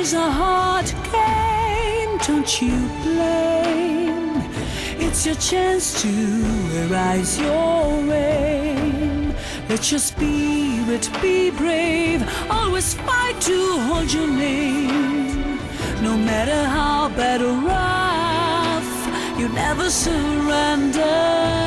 is a hard game, don't you blame. It's your chance to arise your aim. Let your spirit be brave, always fight to hold your name. No matter how bad or rough, you never surrender.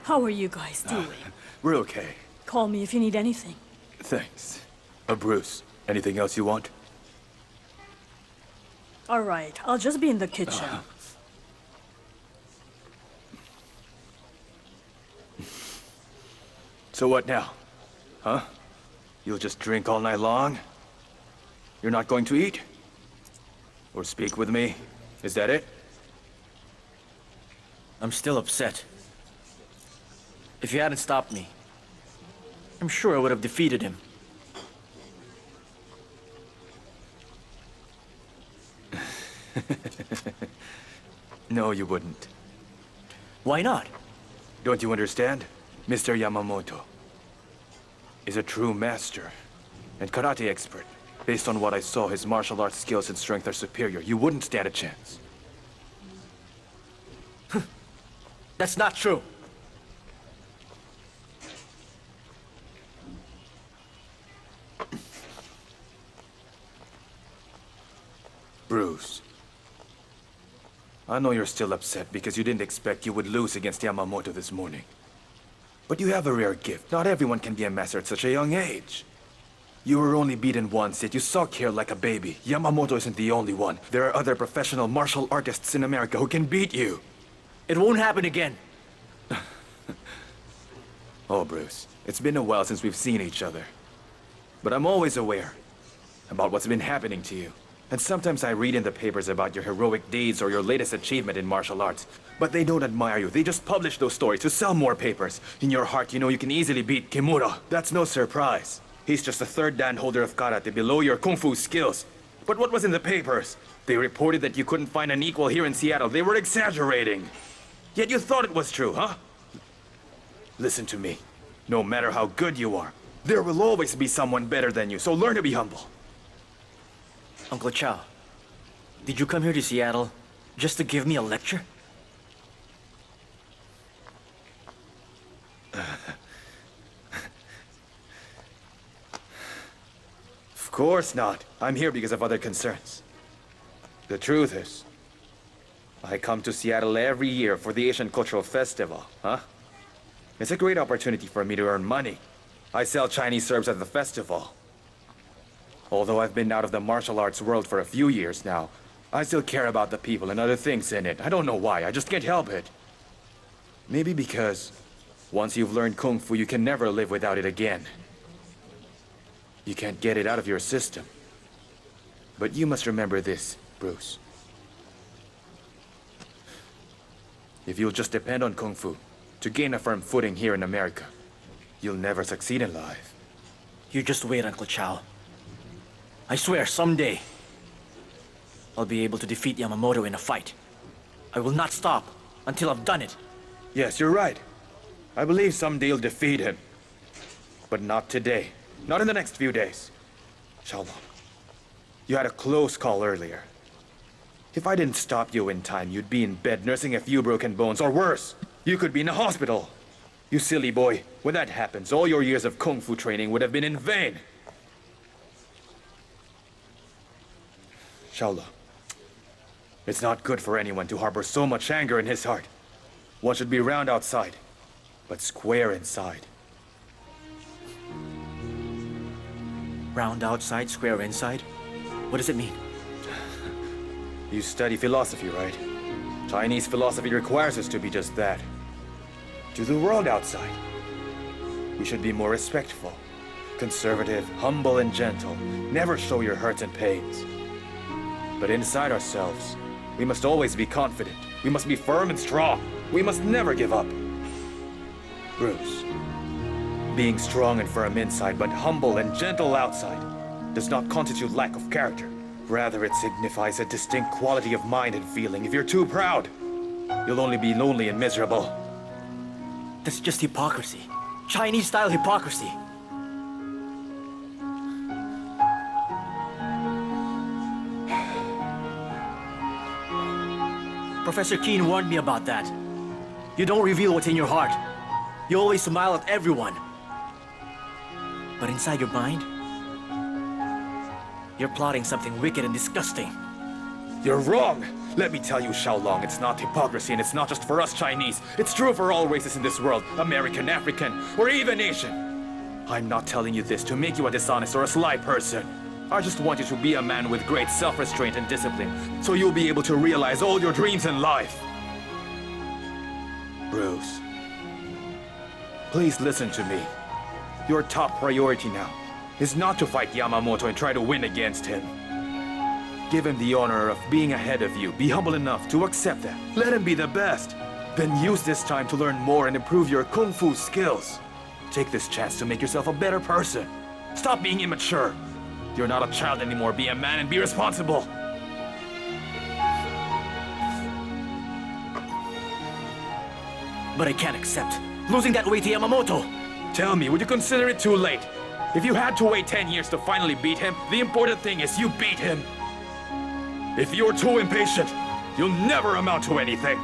How are you guys doing? We're okay. Call me if you need anything. Thanks. Bruce, anything else you want? All right, I'll just be in the kitchen. So what now? Huh? You'll just drink all night long? You're not going to eat? Or speak with me? Is that it? I'm still upset. If you hadn't stopped me, I'm sure I would have defeated him. No, you wouldn't. Why not? Don't you understand? Mr. Yamamoto is a true master and karate expert. Based on what I saw, his martial arts skills and strength are superior. You wouldn't stand a chance. That's not true. Bruce, I know you're still upset because you didn't expect you would lose against Yamamoto this morning. But you have a rare gift. Not everyone can be a master at such a young age. You were only beaten once, yet you sulk here like a baby. Yamamoto isn't the only one. There are other professional martial artists in America who can beat you. It won't happen again. Oh, Bruce, it's been a while since we've seen each other. But I'm always aware about what's been happening to you. And sometimes I read in the papers about your heroic deeds or your latest achievement in martial arts. But they don't admire you. They just publish those stories to sell more papers. In your heart, you know you can easily beat Kimura. That's no surprise. He's just a third dan holder of karate below your kung fu skills. But what was in the papers? They reported that you couldn't find an equal here in Seattle. They were exaggerating. Yet you thought it was true, huh? Listen to me. No matter how good you are, there will always be someone better than you, so learn to be humble. Uncle Chow, did you come here to Seattle just to give me a lecture? Of course not. I'm here because of other concerns. The truth is, I come to Seattle every year for the Asian Cultural Festival, huh? It's a great opportunity for me to earn money. I sell Chinese herbs at the festival. Although I've been out of the martial arts world for a few years now, I still care about the people and other things in it. I don't know why, I just can't help it. Maybe because once you've learned Kung Fu, you can never live without it again. You can't get it out of your system. But you must remember this, Bruce. If you'll just depend on Kung Fu to gain a firm footing here in America, you'll never succeed in life. You just wait, Uncle Chow. I swear, someday, I'll be able to defeat Yamamoto in a fight. I will not stop until I've done it. Yes, you're right. I believe someday you'll defeat him. But not today. Not in the next few days. Xiaolong, you had a close call earlier. If I didn't stop you in time, you'd be in bed nursing a few broken bones, or worse, you could be in a hospital. You silly boy, when that happens, all your years of kung fu training would have been in vain. Xiaolong, it's not good for anyone to harbor so much anger in his heart. One should be round outside, but square inside. Round outside, square inside? What does it mean? You study philosophy, right? Chinese philosophy requires us to be just that. To the world outside, we should be more respectful, conservative, humble, and gentle. Never show your hurts and pains. But inside ourselves, we must always be confident. We must be firm and strong. We must never give up. Bruce, being strong and firm inside, but humble and gentle outside, does not constitute lack of character. Rather, it signifies a distinct quality of mind and feeling. If you're too proud, you'll only be lonely and miserable. That's just hypocrisy. Chinese-style hypocrisy. Professor Keen warned me about that. You don't reveal what's in your heart. You always smile at everyone. But inside your mind, you're plotting something wicked and disgusting. You're wrong! Let me tell you, Xiaolong, it's not hypocrisy, and it's not just for us Chinese. It's true for all races in this world, American, African, or even Asian. I'm not telling you this to make you a dishonest or a sly person. I just want you to be a man with great self-restraint and discipline, so you'll be able to realize all your dreams in life. Bruce, please listen to me. Your top priority now is not to fight Yamamoto and try to win against him. Give him the honor of being ahead of you. Be humble enough to accept that. Let him be the best. Then use this time to learn more and improve your kung fu skills. Take this chance to make yourself a better person. Stop being immature. You're not a child anymore. Be a man and be responsible. But I can't accept losing that weight to Yamamoto. Tell me, would you consider it too late? If you had to wait 10 years to finally beat him, the important thing is you beat him. If you're too impatient, you'll never amount to anything.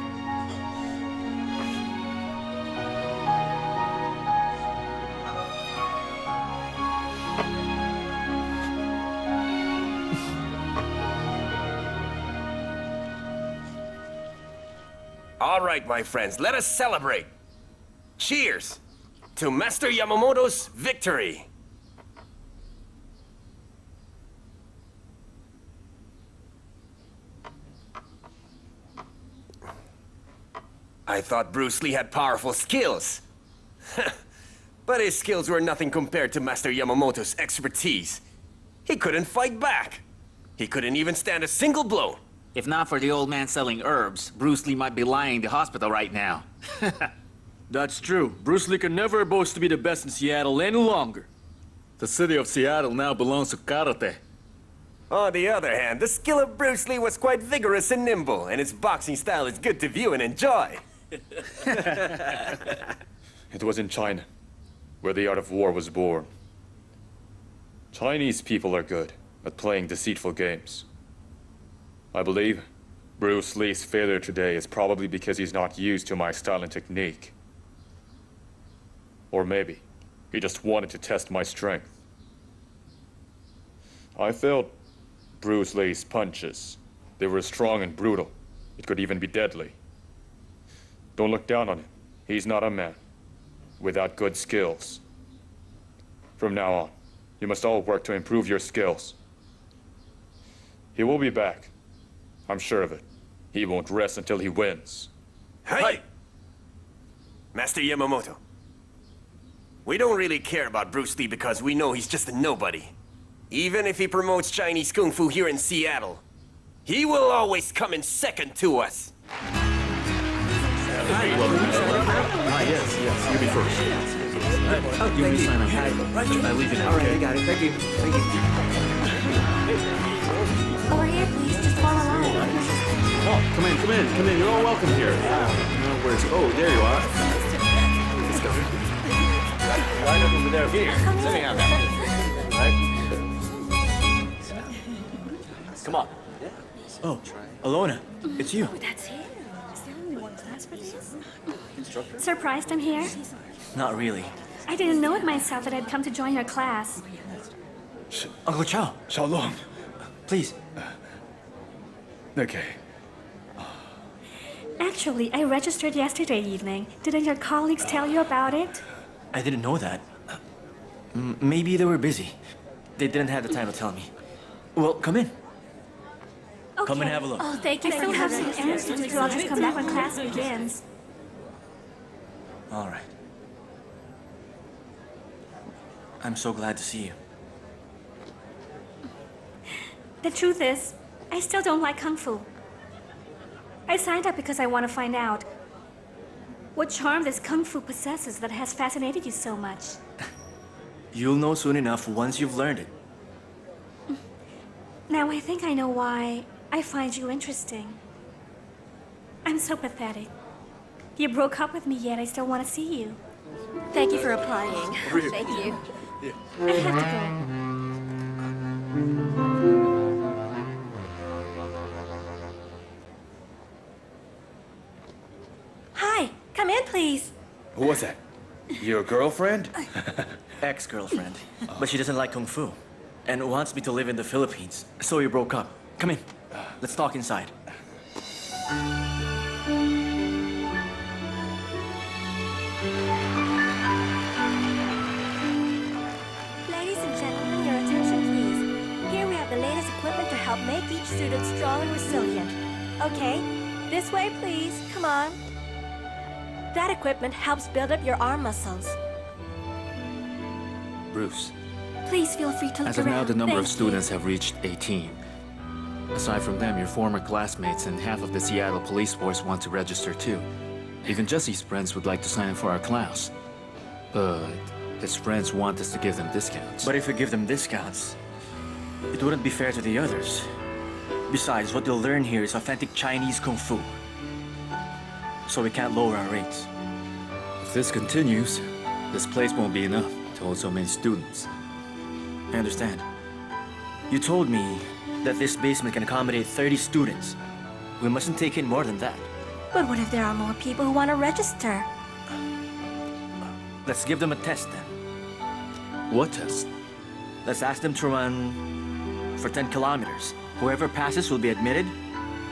All right, my friends, let us celebrate. Cheers to Master Yamamoto's victory. I thought Bruce Lee had powerful skills. But his skills were nothing compared to Master Yamamoto's expertise. He couldn't fight back. He couldn't even stand a single blow. If not for the old man selling herbs, Bruce Lee might be lying in the hospital right now. That's true. Bruce Lee can never boast to be the best in Seattle any longer. The city of Seattle now belongs to karate. On the other hand, the skill of Bruce Lee was quite vigorous and nimble, and his boxing style is good to view and enjoy. It was in China, where the art of war was born. Chinese people are good at playing deceitful games. I believe Bruce Lee's failure today is probably because he's not used to my style and technique. Or maybe he just wanted to test my strength. I felt Bruce Lee's punches. They were strong and brutal. It could even be deadly. Don't look down on him. He's not a man without good skills. From now on, you must all work to improve your skills. He will be back. I'm sure of it. He won't rest until he wins. Hey! Master Yamamoto, we don't really care about Bruce Lee because we know he's just a nobody. Even if he promotes Chinese Kung Fu here in Seattle, he will always come in second to us. Yes. You be first. You can sign up. I leave it. All right, I got it. Thank you. Thank you. Over here, please. Just follow along. Oh, come in. You're all welcome here. No worries. Oh, there you are. right up over there. Here, let me have that. Right? Come on. Oh, Alona, it's you. That's him. Is there only one class for this? Surprised I'm here? Not really. I didn't know it myself that I'd come to join your class. Uncle Chow, Xiaolong. please. Okay. Actually, I registered yesterday evening. Didn't your colleagues tell you about it? I didn't know that. Maybe they were busy. They didn't have the time to tell me. Well, come in. Okay. Come and have a look. Oh, thank you. I still have some errands to do, so I'll just come back when class begins. All right. I'm so glad to see you. The truth is, I still don't like Kung Fu. I signed up because I want to find out what charm this Kung Fu possesses that has fascinated you so much. You'll know soon enough once you've learned it. Now I think I know why I find you interesting. I'm so pathetic. You broke up with me, yet I still want to see you. Thank you for applying. Thank you. I have to go. Hi, come in, please. Who was that? Your girlfriend? Ex-girlfriend. But she doesn't like Kung Fu. And wants me to live in the Philippines. So we broke up. Come in. Let's talk inside. Ladies and gentlemen, your attention please. Here we have the latest equipment to help make each student strong and resilient. Okay, this way please, come on. That equipment helps build up your arm muscles. Bruce, Please feel free to look as of around. now, the number of Thank students have reached 18. Aside from them, your former classmates and half of the Seattle police force want to register too. Even Jesse's friends would like to sign up for our class. But his friends want us to give them discounts. But if we give them discounts, it wouldn't be fair to the others. Besides, what they'll learn here is authentic Chinese Kung Fu. So we can't lower our rates. If this continues, this place won't be enough to hold so many students. I understand. You told me that this basement can accommodate 30 students. We mustn't take in more than that. But what if there are more people who want to register? Let's give them a test then. What test? Let's ask them to run for 10 kilometers. Whoever passes will be admitted,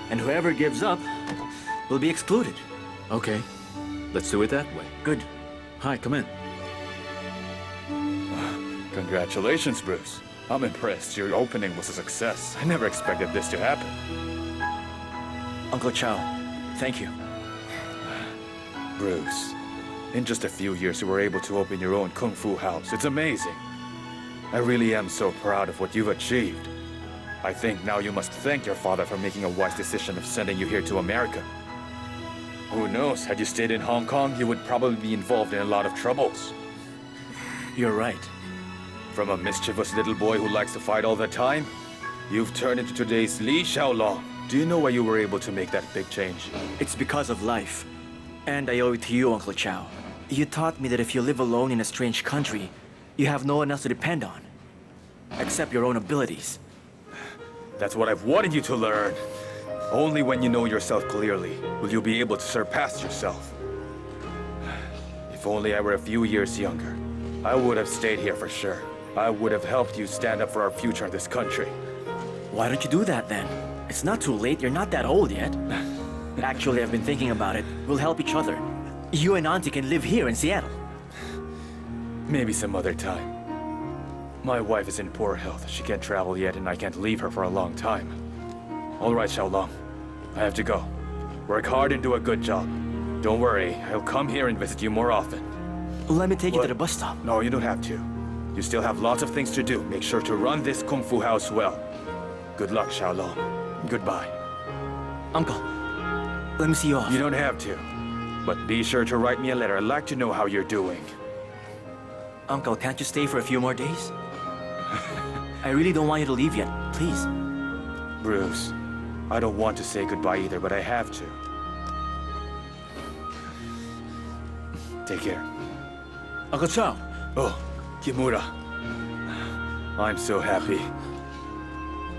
and whoever gives up will be excluded. Okay, let's do it that way. Good. Hi, come in. Congratulations, Bruce. I'm impressed. Your opening was a success. I never expected this to happen. Uncle Chow, thank you. Bruce, in just a few years you were able to open your own Kung Fu house. It's amazing. I really am so proud of what you've achieved. I think now you must thank your father for making a wise decision of sending you here to America. Who knows, had you stayed in Hong Kong, you would probably be involved in a lot of troubles. You're right. From a mischievous little boy who likes to fight all the time, you've turned into today's Li Xiaolong. Do you know why you were able to make that big change? It's because of life. And I owe it to you, Uncle Chow. You taught me that if you live alone in a strange country, you have no one else to depend on, except your own abilities. That's what I've wanted you to learn. Only when you know yourself clearly will you be able to surpass yourself. If only I were a few years younger, I would have stayed here for sure. I would have helped you stand up for our future in this country. Why don't you do that then? It's not too late, you're not that old yet. Actually, I've been thinking about it. We'll help each other. You and Auntie can live here in Seattle. Maybe some other time. My wife is in poor health. She can't travel yet, and I can't leave her for a long time. All right, Xiaolong. I have to go. Work hard and do a good job. Don't worry, I'll come here and visit you more often. Let me take you What? to the bus stop. No, you don't have to. You still have lots of things to do. Make sure to run this Kung Fu house well. Good luck, Xiaolong. Goodbye. Uncle, let me see you off. You don't have to. But be sure to write me a letter. I'd like to know how you're doing. Uncle, can't you stay for a few more days? I really don't want you to leave yet. Please. Bruce, I don't want to say goodbye either, but I have to. Take care. Uncle Chow, Oh, Kimura. I'm so happy.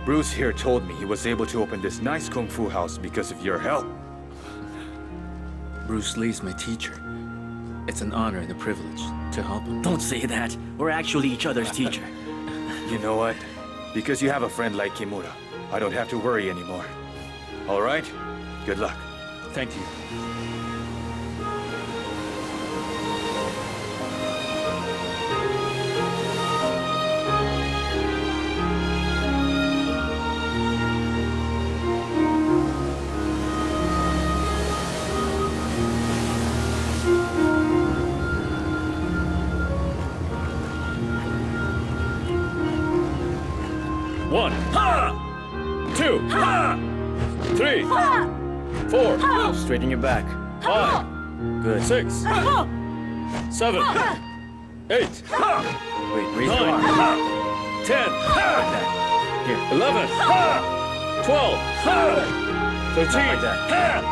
Bruce here told me he was able to open this nice kung fu house because of your help. Bruce Lee's my teacher. It's an honor and a privilege to help him. Don't say that. We're actually each other's teacher. You know what? Because you have a friend like Kimura, I don't have to worry anymore. All right? Good luck. Thank you. One, two, three, four, Straighten your back. 5, Good. 6, 7, 8, Wait, raise your arm. 10, Here. 11, 12, 13, Like that.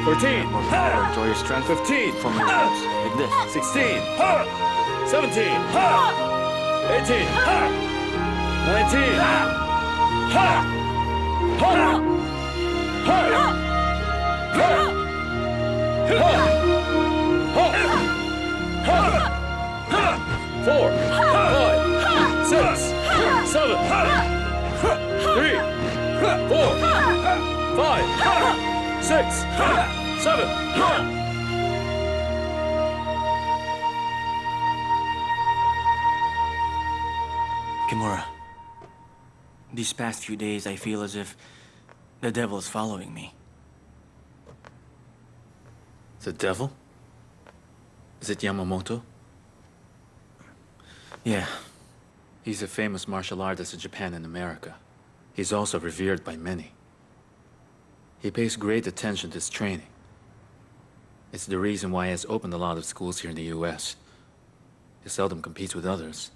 14, Draw your strength 15, from your arms. Like this. 16, 17, 18, 19, 4, 5, 6, 7, 3, 4, 5, 6, 7. Kimura, these past few days I feel as if the devil is following me. The devil? Is it Yamamoto? Yeah. He's a famous martial artist in Japan and America. He's also revered by many. He pays great attention to his training. It's the reason why he has opened a lot of schools here in the US. He seldom competes with others.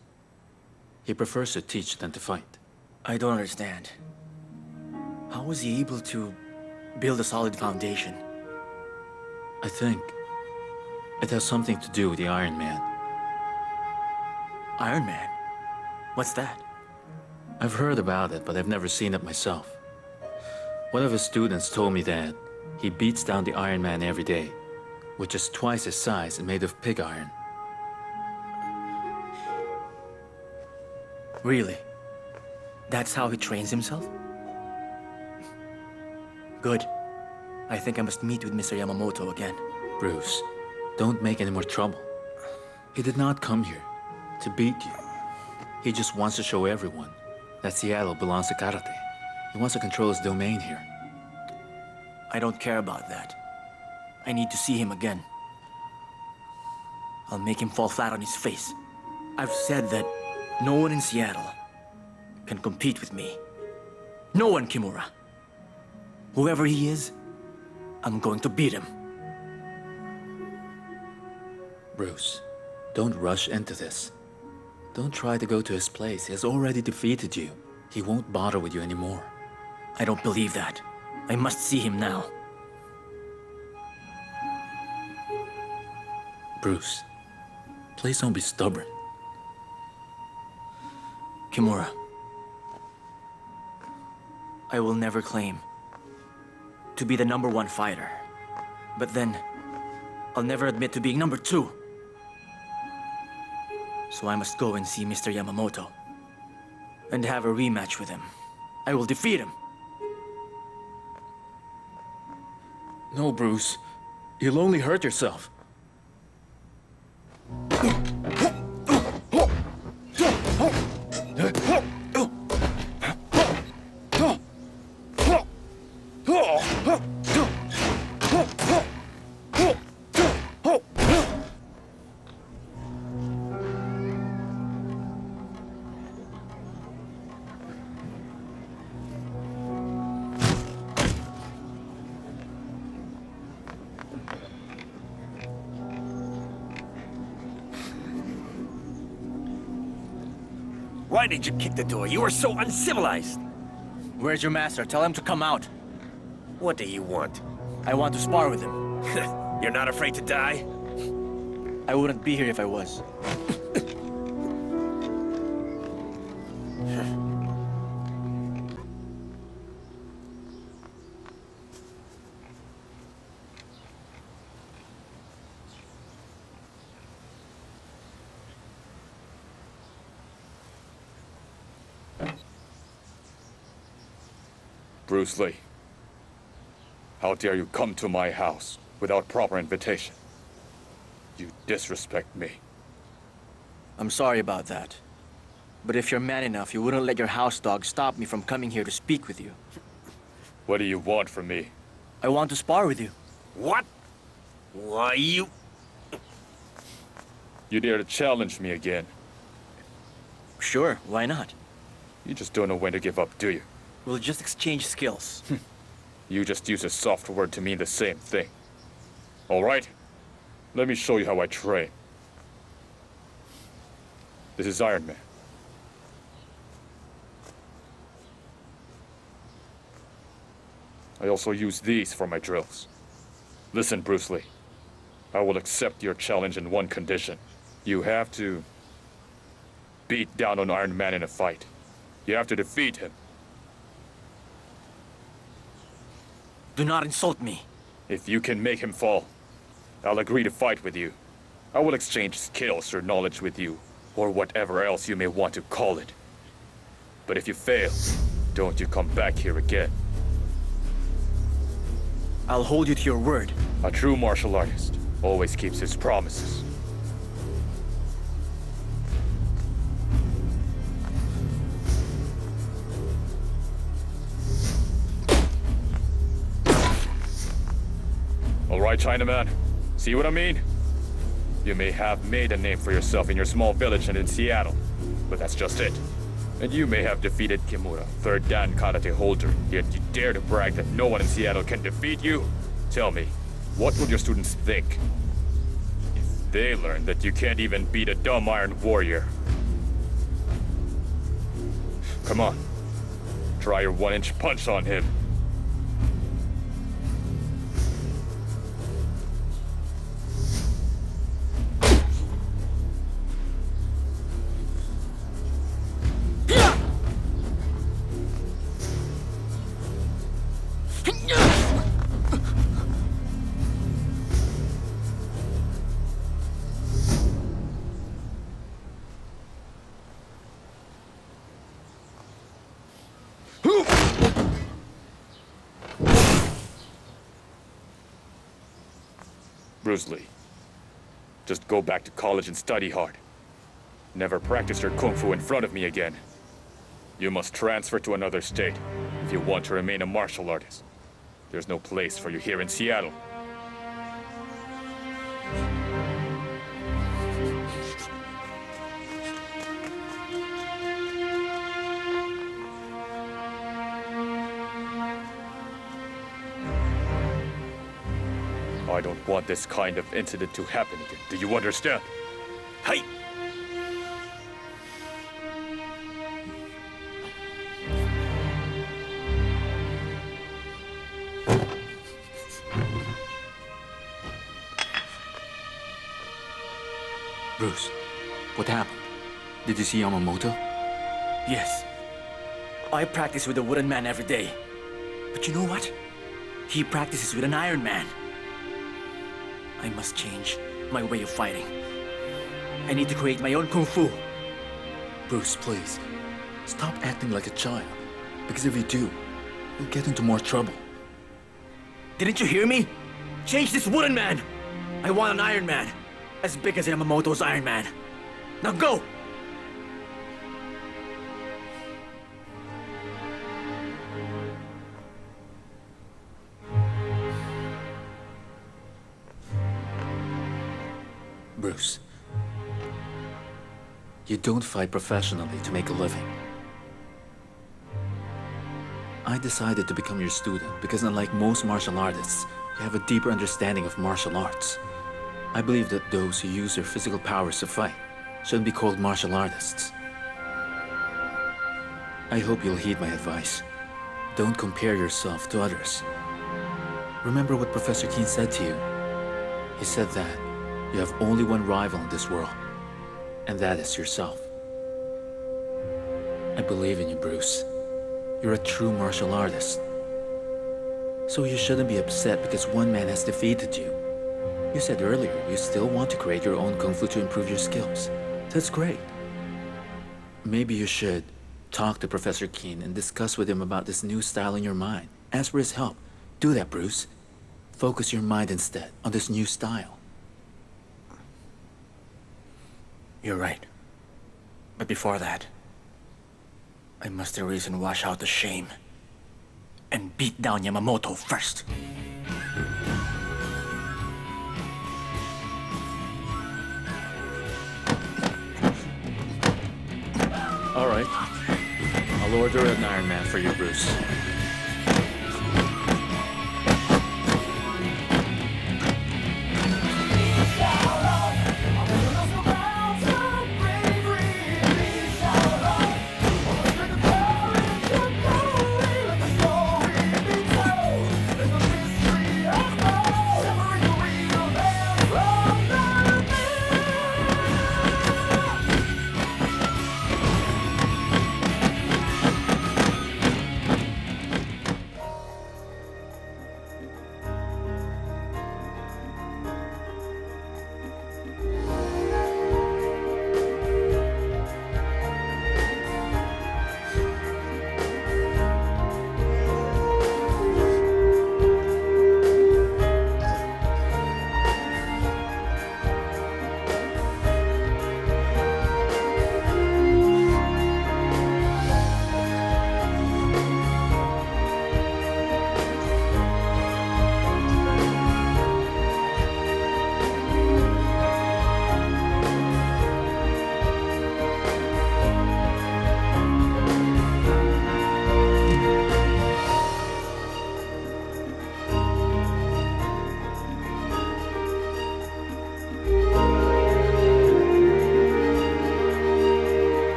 He prefers to teach than to fight. I don't understand. How was he able to build a solid foundation? I think it has something to do with the Iron Man. Iron Man? What's that? I've heard about it, but I've never seen it myself. One of his students told me that he beats down the Iron Man every day, which is twice his size and made of pig iron. Really? That's how he trains himself? Good. I think I must meet with Mr. Yamamoto again. Bruce, don't make any more trouble. He did not come here to beat you. He just wants to show everyone that Seattle belongs to karate. He wants to control his domain here. I don't care about that. I need to see him again. I'll make him fall flat on his face. I've said that no one in Seattle can compete with me. No one, Kimura. Whoever he is, I'm going to beat him. Bruce, don't rush into this. Don't try to go to his place. He has already defeated you. He won't bother with you anymore. I don't believe that. I must see him now. Bruce, please don't be stubborn. Kimura, I will never claim to be the #1 fighter. But then, I'll never admit to being #2. So I must go and see Mr. Yamamoto and have a rematch with him. I will defeat him. No, Bruce. You'll only hurt yourself. Why did you kick the door? You were so uncivilized. Where's your master? Tell him to come out. What do you want? I want to spar with him. You're not afraid to die? I wouldn't be here if I was. Bruce Lee, how dare you come to my house without proper invitation? You disrespect me. I'm sorry about that. But if you're man enough, you wouldn't let your house dog stop me from coming here to speak with you. What do you want from me? I want to spar with you. What? Why, you... You dare to challenge me again? Sure, why not? You just don't know when to give up, do you? We'll just exchange skills. You just use a soft word to mean the same thing. All right? Let me show you how I train. This is Iron Man. I also use these for my drills. Listen, Bruce Lee. I will accept your challenge in one condition. You have to beat down on Iron Man in a fight. You have to defeat him. Do not insult me. If you can make him fall, I'll agree to fight with you. I will exchange skills or knowledge with you, or whatever else you may want to call it. But if you fail, don't you come back here again. I'll hold you to your word. A true martial artist always keeps his promises. All right, Chinaman. See what I mean? You may have made a name for yourself in your small village and in Seattle, but that's just it. And you may have defeated Kimura, third Dan Karate holder, yet you dare to brag that no one in Seattle can defeat you? Tell me, what would your students think if they learn that you can't even beat a dumb Iron Warrior? Come on, try your one-inch punch on him. Bruce Lee, just go back to college and study hard. Never practice your kung fu in front of me again. You must transfer to another state if you want to remain a martial artist. There's no place for you here in Seattle. I don't want this kind of incident to happen again. Do you understand? Hey! Bruce, what happened? Did you see Yamamoto? Yes. I practice with a wooden man every day. But you know what? He practices with an Iron Man. I must change my way of fighting. I need to create my own kung fu. Bruce, please. Stop acting like a child. Because if you do, you'll get into more trouble. Didn't you hear me? Change this wooden man! I want an Iron Man. As big as Yamamoto's Iron Man. Now go! Bruce, you don't fight professionally to make a living. I decided to become your student because unlike most martial artists, you have a deeper understanding of martial arts. I believe that those who use their physical powers to fight shouldn't be called martial artists. I hope you'll heed my advice. Don't compare yourself to others. Remember what Professor Keene said to you. He said that you have only one rival in this world, and that is yourself. I believe in you, Bruce. You're a true martial artist. So you shouldn't be upset because one man has defeated you. You said earlier you still want to create your own kung fu to improve your skills. That's great. Maybe you should talk to Professor Keene and discuss with him about this new style in your mind. Ask for his help. Do that, Bruce. Focus your mind instead on this new style. You're right. But before that, I must erase and wash out the shame and beat down Yamamoto first. All right. I'll order an Iron Man for you, Bruce.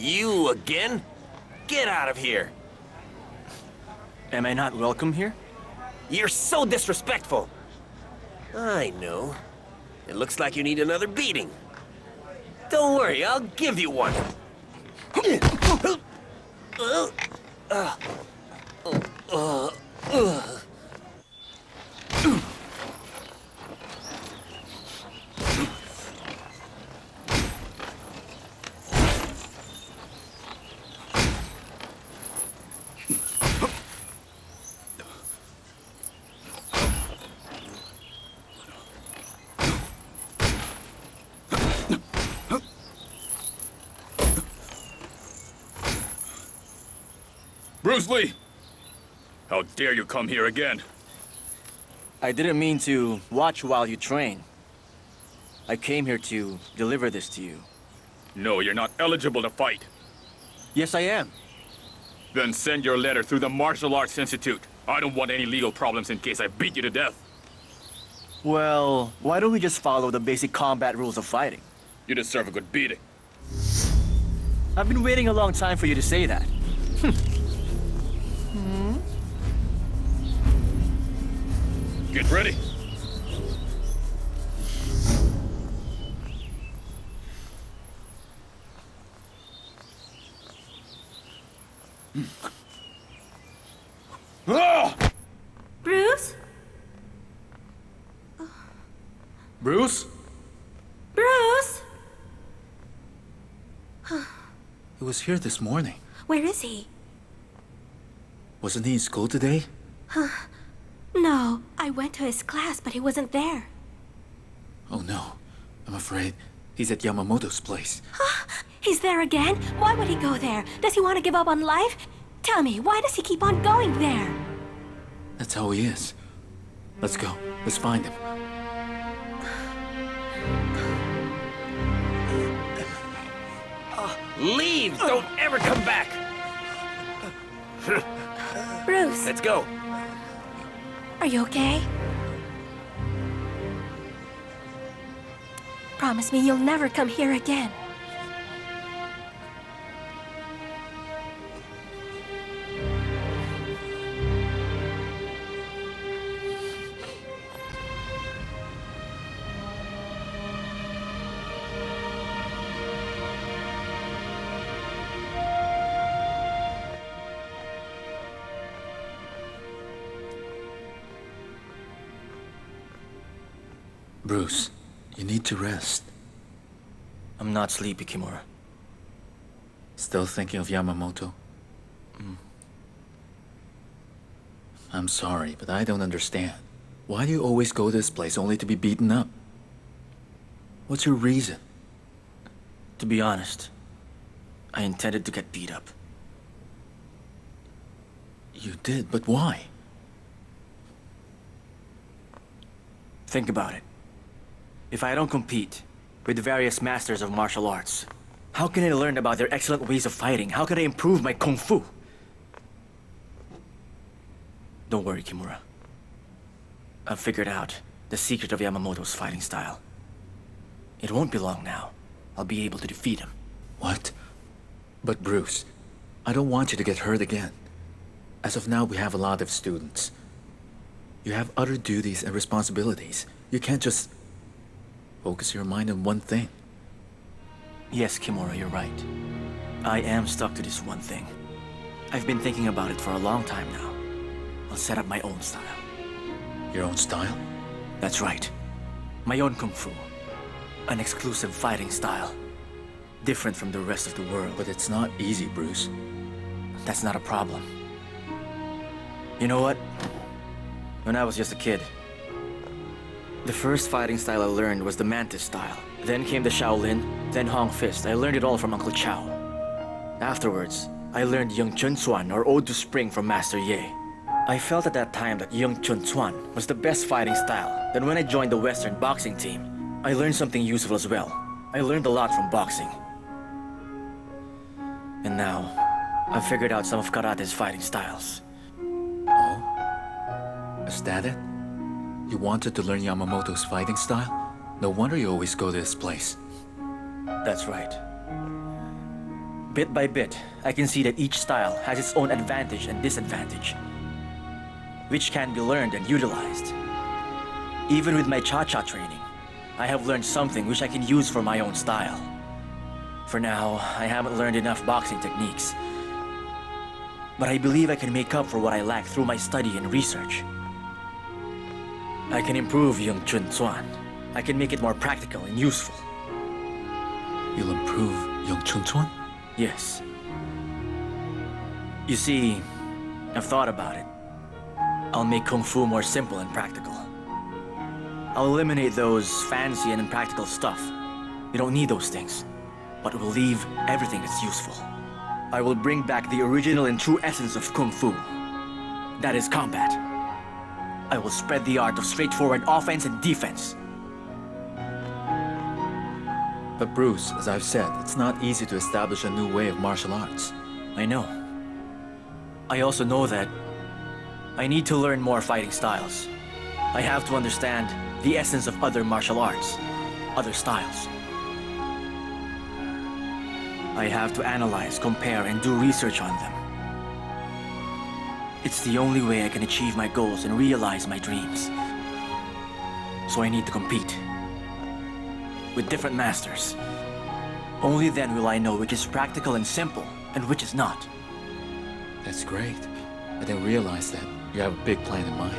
You again? Get out of here! Am I not welcome here? You're so disrespectful! I know. It looks like you need another beating. Don't worry, I'll give you one. Bruce Lee! How dare you come here again? I didn't mean to watch while you train. I came here to deliver this to you. No, you're not eligible to fight. Yes, I am. Then send your letter through the Martial Arts Institute. I don't want any legal problems in case I beat you to death. Well, why don't we just follow the basic combat rules of fighting? You deserve a good beating. I've been waiting a long time for you to say that. Get ready. Bruce? Bruce? Bruce? He was here this morning. Where is he? Wasn't he in school today? No, I went to his class, but he wasn't there. Oh no. I'm afraid he's at Yamamoto's place. He's there again? Why would he go there? Does he want to give up on life? Tell me, why does he keep on going there? That's how he is. Let's go. Let's find him. Leave! Don't ever come back! Bruce, Let's go. are you okay? Promise me you'll never come here again. Bruce, you need to rest. I'm not sleepy, Kimura. Still thinking of Yamamoto? I'm sorry, but I don't understand. Why do you always go to this place only to be beaten up? What's your reason? To be honest, I intended to get beat up. You did, but why? Think about it. If I don't compete with the various masters of martial arts, how can I learn about their excellent ways of fighting? How can I improve my kung fu? Don't worry, Kimura. I've figured out the secret of Yamamoto's fighting style. It won't be long now. I'll be able to defeat him. What? But Bruce, I don't want you to get hurt again. As of now, we have a lot of students. You have other duties and responsibilities. You can't just focus your mind on one thing. Yes, Kimura, you're right. I am stuck to this one thing. I've been thinking about it for a long time now. I'll set up my own style. Your own style? That's right. My own kung fu. An exclusive fighting style. Different from the rest of the world. But it's not easy, Bruce. That's not a problem. You know what? When I was just a kid, the first fighting style I learned was the Mantis style. Then came the Shaolin, then Hong Fist. I learned it all from Uncle Chow. Afterwards, I learned Yung Chun Chuan, or Ode to Spring, from Master Ye. I felt at that time that Yung Chun Chuan was the best fighting style. Then when I joined the Western boxing team, I learned something useful as well. I learned a lot from boxing. And now, I've figured out some of karate's fighting styles. Oh? Is that it? You wanted to learn Yamamoto's fighting style? No wonder you always go to this place. That's right. Bit by bit, I can see that each style has its own advantage and disadvantage, which can be learned and utilized. Even with my cha-cha training, I have learned something which I can use for my own style. For now, I haven't learned enough boxing techniques, but I believe I can make up for what I lack through my study and research. I can improve Yung Chun Chuan. I can make it more practical and useful. You'll improve Yung Chun Chuan? Yes. You see, I've thought about it. I'll make Kung Fu more simple and practical. I'll eliminate those fancy and impractical stuff. You don't need those things, but will leave everything that's useful. I will bring back the original and true essence of Kung Fu. That is combat. I will spread the art of straightforward offense and defense. But Bruce, as I've said, it's not easy to establish a new way of martial arts. I know. I also know that I need to learn more fighting styles. I have to understand the essence of other martial arts, other styles. I have to analyze, compare, and do research on them. It's the only way I can achieve my goals and realize my dreams. So I need to compete with different masters. Only then will I know which is practical and simple and which is not. That's great. I didn't realize that. You have a big plan in mind.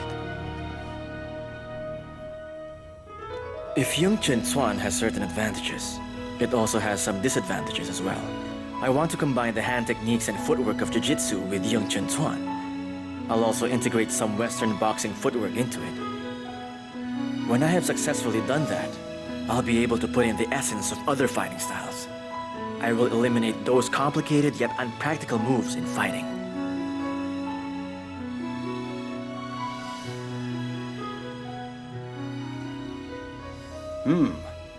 If Yung Chun Chuan has certain advantages, it also has some disadvantages as well. I want to combine the hand techniques and footwork of Jiu-Jitsu with Yung Chun Chuan. I'll also integrate some Western boxing footwork into it. When I have successfully done that, I'll be able to put in the essence of other fighting styles. I will eliminate those complicated yet unpractical moves in fighting.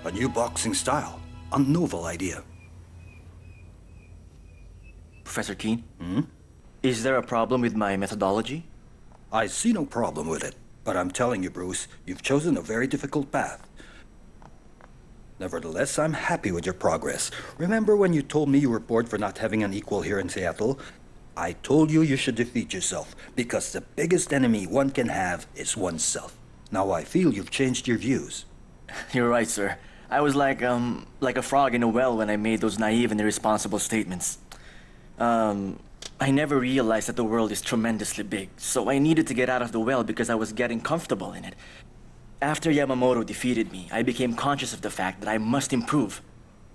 A new boxing style. A novel idea. Professor Keene? Is there a problem with my methodology? I see no problem with it, but I'm telling you, Bruce, you've chosen a very difficult path. Nevertheless, I'm happy with your progress. Remember when you told me you were bored for not having an equal here in Seattle? I told you you should defeat yourself, because the biggest enemy one can have is oneself. Now I feel you've changed your views. You're right, sir. I was like a frog in a well when I made those naive and irresponsible statements. I never realized that the world is tremendously big, so I needed to get out of the well because I was getting comfortable in it. After Yamamoto defeated me, I became conscious of the fact that I must improve.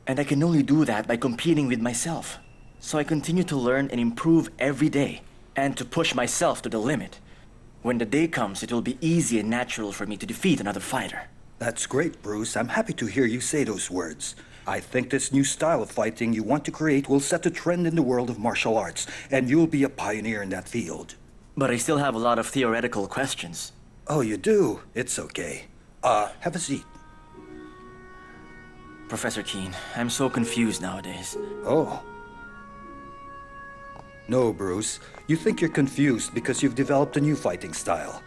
And I can only do that by competing with myself. So I continue to learn and improve every day, and to push myself to the limit. When the day comes, it will be easy and natural for me to defeat another fighter. That's great, Bruce. I'm happy to hear you say those words. I think this new style of fighting you want to create will set a trend in the world of martial arts, and you'll be a pioneer in that field. But I still have a lot of theoretical questions. Oh, you do? It's okay. Have a seat. Professor Keene, I'm so confused nowadays. Oh. No, Bruce. You think you're confused because you've developed a new fighting style.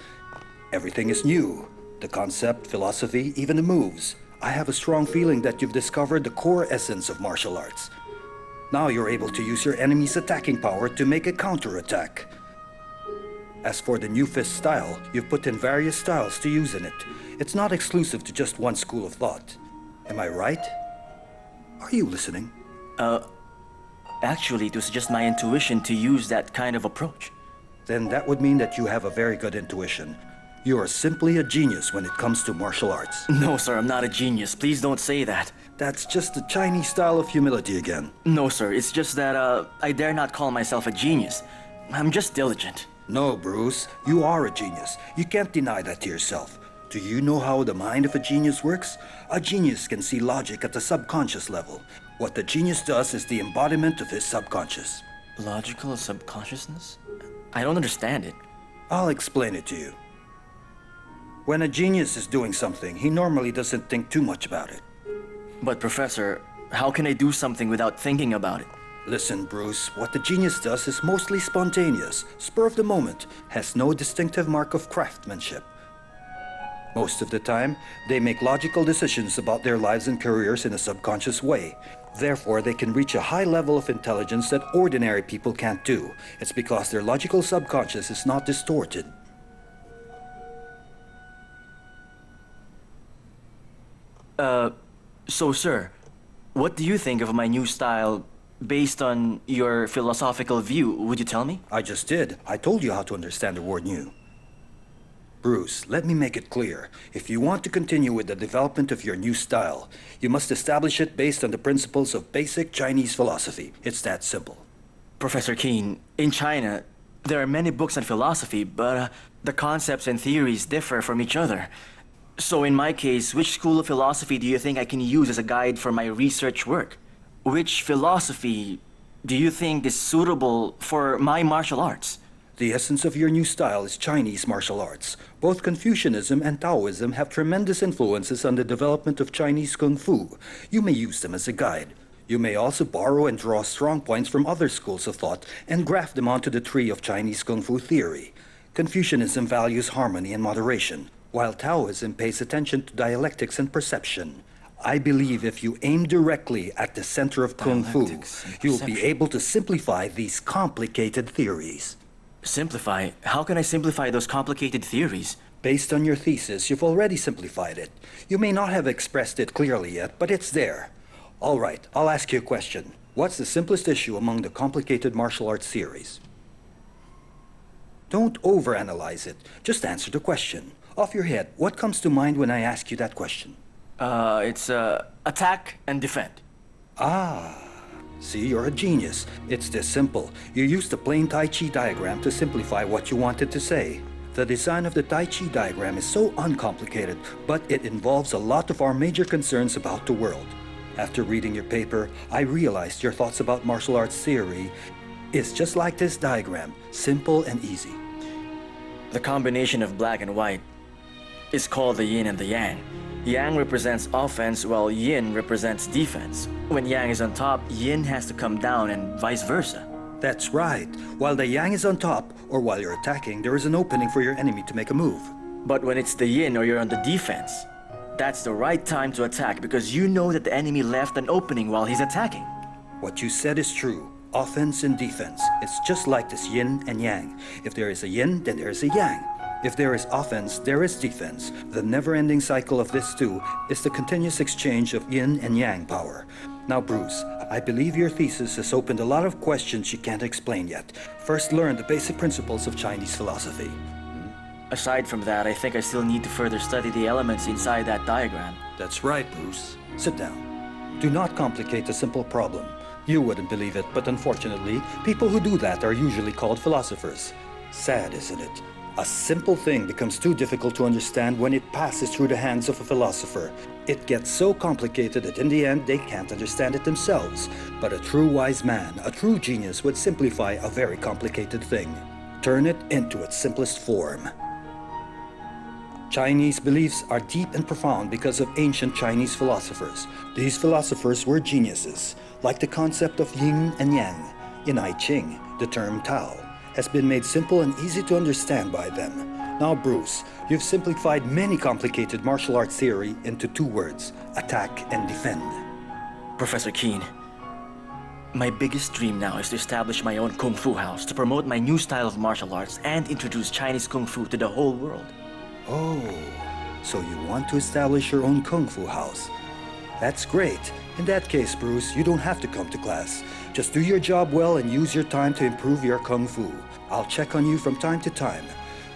Everything is new. The concept, philosophy, even the moves. I have a strong feeling that you've discovered the core essence of martial arts. Now you're able to use your enemy's attacking power to make a counterattack. As for the new fist style, you've put in various styles to use in it. It's not exclusive to just one school of thought. Am I right? Are you listening? Actually, it was just my intuition to use that kind of approach. Then that would mean that you have a very good intuition. You are simply a genius when it comes to martial arts. No, sir, I'm not a genius. Please don't say that. That's just the Chinese style of humility again. No, sir, it's just that, I dare not call myself a genius. I'm just diligent. No, Bruce, you are a genius. You can't deny that to yourself. Do you know how the mind of a genius works? A genius can see logic at the subconscious level. What the genius does is the embodiment of his subconscious. Logical subconsciousness? I don't understand it. I'll explain it to you. When a genius is doing something, he normally doesn't think too much about it. But Professor, how can I do something without thinking about it? Listen, Bruce, what the genius does is mostly spontaneous, spur of the moment, has no distinctive mark of craftsmanship. Most of the time, they make logical decisions about their lives and careers in a subconscious way. Therefore, they can reach a high level of intelligence that ordinary people can't do. It's because their logical subconscious is not distorted. So, sir, what do you think of my new style based on your philosophical view? Would you tell me? I just did. I told you how to understand the word new. Bruce, let me make it clear. If you want to continue with the development of your new style, you must establish it based on the principles of basic Chinese philosophy. It's that simple. Professor Keene, in China, there are many books on philosophy, but the concepts and theories differ from each other. So in my case, which school of philosophy do you think I can use as a guide for my research work? Which philosophy do you think is suitable for my martial arts? The essence of your new style is Chinese martial arts. Both Confucianism and Taoism have tremendous influences on the development of Chinese Kung Fu. You may use them as a guide. You may also borrow and draw strong points from other schools of thought and graft them onto the tree of Chinese Kung Fu theory. Confucianism values harmony and moderation, while Taoism pays attention to dialectics and perception. I believe if you aim directly at the center of Kung Fu, Dialectics and you'll be perception. able to simplify these complicated theories. Simplify? How can I simplify those complicated theories? Based on your thesis, you've already simplified it. You may not have expressed it clearly yet, but it's there. All right, I'll ask you a question. What's the simplest issue among the complicated martial arts theories? Don't overanalyze it. Just answer the question. Off your head, what comes to mind when I ask you that question? It's attack and defend. See, you're a genius. It's this simple. You used a plain Tai Chi diagram to simplify what you wanted to say. The design of the Tai Chi diagram is so uncomplicated, but it involves a lot of our major concerns about the world. After reading your paper, I realized your thoughts about martial arts theory is just like this diagram, simple and easy. The combination of black and white is called the yin and the yang. Yang represents offense while yin represents defense. When yang is on top, yin has to come down and vice versa. That's right. While the yang is on top, or while you're attacking, there is an opening for your enemy to make a move. But when it's the yin or you're on the defense, that's the right time to attack because you know that the enemy left an opening while he's attacking. What you said is true. Offense and defense. It's just like this yin and yang. If there is a yin, then there is a yang. If there is offense, there is defense. The never-ending cycle of this too is the continuous exchange of yin and yang power. Now, Bruce, I believe your thesis has opened a lot of questions you can't explain yet. First, learn the basic principles of Chinese philosophy. Aside from that, I think I still need to further study the elements inside that diagram. That's right, Bruce. Sit down. Do not complicate a simple problem. You wouldn't believe it, but unfortunately, people who do that are usually called philosophers. Sad, isn't it? A simple thing becomes too difficult to understand when it passes through the hands of a philosopher. It gets so complicated that in the end they can't understand it themselves. But a true wise man, a true genius would simplify a very complicated thing. Turn it into its simplest form. Chinese beliefs are deep and profound because of ancient Chinese philosophers. These philosophers were geniuses, like the concept of yin and yang. In I Ching, the term Tao has been made simple and easy to understand by them. Now, Bruce, you've simplified many complicated martial arts theory into 2 words, attack and defend. Professor Keen, my biggest dream now is to establish my own Kung Fu house to promote my new style of martial arts and introduce Chinese Kung Fu to the whole world. Oh, so you want to establish your own Kung Fu house. That's great. In that case, Bruce, you don't have to come to class. Just do your job well and use your time to improve your Kung Fu. I'll check on you from time to time.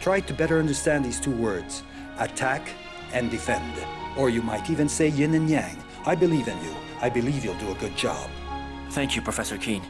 Try to better understand these 2 words, attack and defend. Or you might even say yin and yang. I believe in you. I believe you'll do a good job. Thank you, Professor Keen.